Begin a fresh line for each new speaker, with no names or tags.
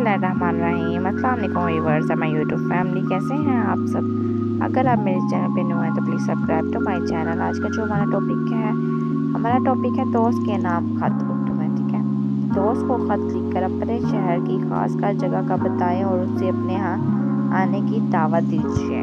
बिस्मिल्लाहिर्रहमानिर्रहीम। अस्सलाम वालेकुम व्यूअर्स, माय यूट्यूब फैमिली, कैसे हैं आप सब। अगर आप मेरे चैनल पे न्यू हैं तो please subscribe to my channel. आज का जो हमारा टॉपिक है दोस्त के नाम खत उर्दू में, ठीक है। दोस्त को खत लिखकर अपने शहर की खासकर जगह का बताएं और उससे अपने यहाँ आने की दावत दीजिए।